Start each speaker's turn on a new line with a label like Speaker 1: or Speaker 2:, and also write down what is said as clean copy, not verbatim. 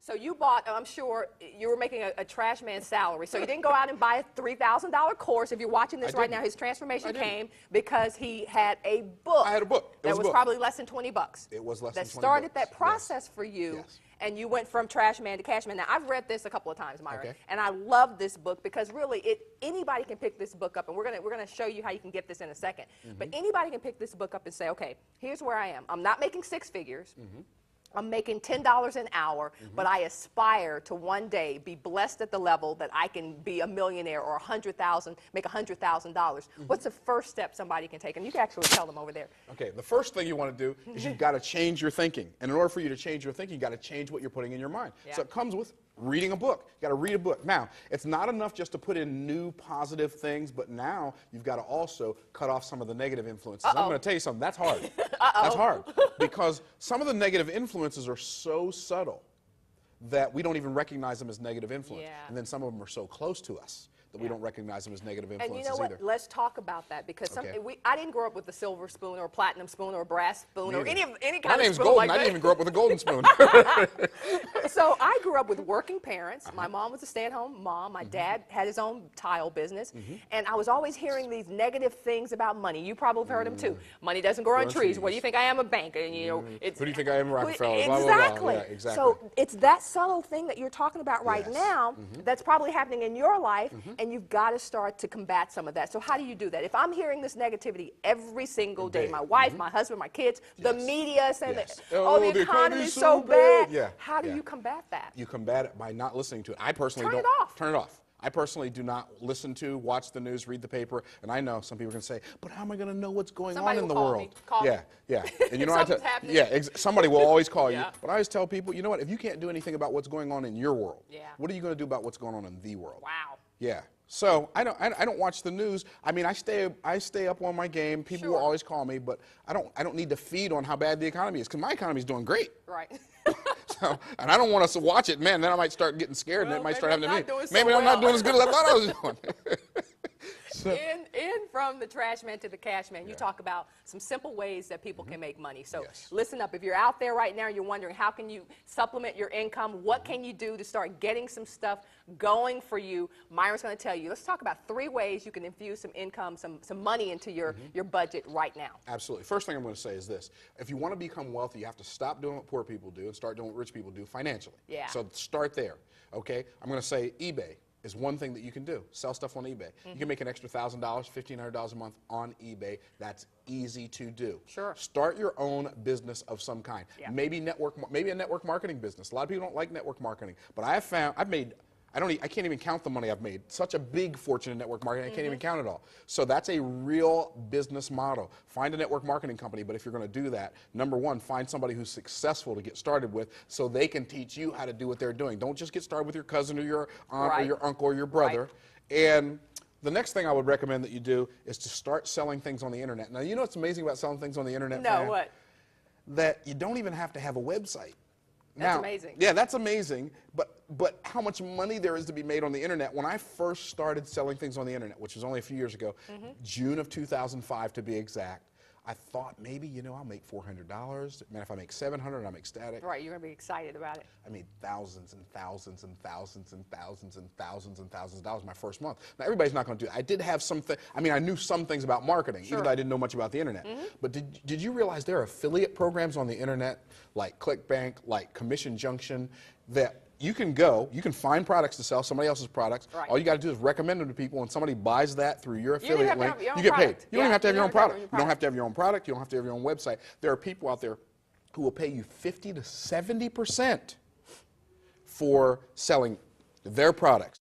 Speaker 1: So you bought, I'm sure you were making a trash man's salary. So you didn't go out and buy a $3,000 course. If you're watching this right now, his transformation came because he had a book.
Speaker 2: I had a book.
Speaker 1: That was probably less than 20 bucks.
Speaker 2: It was less than 20 bucks.
Speaker 1: That started that process for you.
Speaker 2: Yes.
Speaker 1: And you went from trash man to cash man. Now, I've read this a couple of times, Myron,
Speaker 2: Okay.
Speaker 1: and I love this book because really, anybody can pick this book up, and we're gonna show you how you can get this in a second. But anybody can pick this book up and say, okay, here's where I am. I'm not making six figures. I'm making $10 an hour, but I aspire to one day be blessed at the level that I can be a millionaire or make $100,000. What's the first step somebody can take? And you can actually tell them over there.
Speaker 2: Okay, the first thing you want to do is you've got to change your thinking. And in order for you to change your thinking, you've got to change what you're putting in your mind.
Speaker 1: Yeah.
Speaker 2: So it comes with reading a book. You've got to read a book. Now, it's not enough just to put in new positive things, but now you've got to also cut off some of the negative influences. I'm going to tell you something, that's hard. That's hard. Because some of the negative influences are so subtle that we don't even recognize them as negative influence.
Speaker 1: Yeah.
Speaker 2: And then some of them are so close to us that we don't recognize them as negative influences
Speaker 1: And you know what?
Speaker 2: either.
Speaker 1: Let's talk about that because I didn't grow up with a silver spoon or a platinum spoon or a brass spoon or any kind of spoon.
Speaker 2: My name's Golden. I didn't even grow up with a golden spoon.
Speaker 1: So I grew up with working parents. My mom was a stay-at-home mom. My dad had his own tile business. And I was always hearing these negative things about money. You probably have heard them too. Money doesn't grow on trees. What do you think I am, a banker? And you know,
Speaker 2: Who do you think I am, Rockefeller?
Speaker 1: Exactly.
Speaker 2: Blah, blah, blah. Yeah, exactly.
Speaker 1: So it's that subtle thing that you're talking about right now that's probably happening in your life, and you've got to start to combat some of that. So how do you do that? If I'm hearing this negativity every single day, my wife, my husband, my kids, the media saying that, oh, the economy's so bad. How do you combat that?
Speaker 2: You combat it by not listening to it. I personally don't.
Speaker 1: Turn it off.
Speaker 2: Turn it off. I personally do not listen to, watch the news, read the paper, and I know some people are going to say, but how am I going to know what's going on in the world?
Speaker 1: Call me.
Speaker 2: Yeah. And you know what somebody will always call you. But I always tell people, you know what, if you can't do anything about what's going on in your world, what are you going to do about what's going on in the world?
Speaker 1: Wow.
Speaker 2: Yeah. So I don't watch the news. I mean, I stay up on my game. People will always call me, but I don't need to feed on how bad the economy is because my economy is doing great.
Speaker 1: Right.
Speaker 2: So, and I don't want us to watch it, man. Then I might start getting scared, and it might start happening to me. Maybe
Speaker 1: I'm
Speaker 2: not doing as good as I thought I was doing.
Speaker 1: In from the trash man to the cash man, you talk about some simple ways that people can make money. So listen up. If you're out there right now, you're wondering how can you supplement your income, what can you do to start getting some stuff going for you, Myron's going to tell you. Let's talk about 3 ways you can infuse some income, some money into your budget right now.
Speaker 2: Absolutely. First thing I'm going to say is this. If you want to become wealthy, you have to stop doing what poor people do and start doing what rich people do financially.
Speaker 1: Yeah.
Speaker 2: So start there, okay? I'm going to say eBay is one thing that you can do. Sell stuff on eBay. You can make an extra $1,000, $1,500 a month on eBay. That's easy to do.
Speaker 1: Sure.
Speaker 2: Start your own business of some kind. Maybe a network marketing business. A lot of people don't like network marketing, but I have found I can't even count the money I've made. Such a big fortune in network marketing, I can't even count it all. So that's a real business model. Find a network marketing company, but if you're going to do that, number one, find somebody who's successful to get started with so they can teach you how to do what they're doing. Don't just get started with your cousin or your aunt or your uncle or your brother. And the next thing I would recommend that you do is to start selling things on the internet. Now, you know what's amazing about selling things on the internet?
Speaker 1: No,
Speaker 2: Fran?
Speaker 1: what?
Speaker 2: That you don't even have to have a website.
Speaker 1: That's amazing.
Speaker 2: Yeah, that's amazing. But how much money there is to be made on the internet. When I first started selling things on the internet, which was only a few years ago, June of 2005 to be exact, I thought maybe, I'll make $400. Man, if I make $700, I'm ecstatic.
Speaker 1: Right, you're going to be excited about it.
Speaker 2: I made thousands and thousands and thousands and thousands and thousands and thousands of dollars my first month. Now, everybody's not going to do it. I did have I knew some things about marketing, even though I didn't know much about the internet. But did you realize there are affiliate programs on the internet, like ClickBank, like Commission Junction, that you can find products to sell, somebody else's products. Right. All you got to do is recommend them to people, and somebody buys that through your affiliate link, you get paid. You don't even have to have your own product. You don't have to have your own product. You don't have to have your own website. There are people out there who will pay you 50 to 70% for selling their products.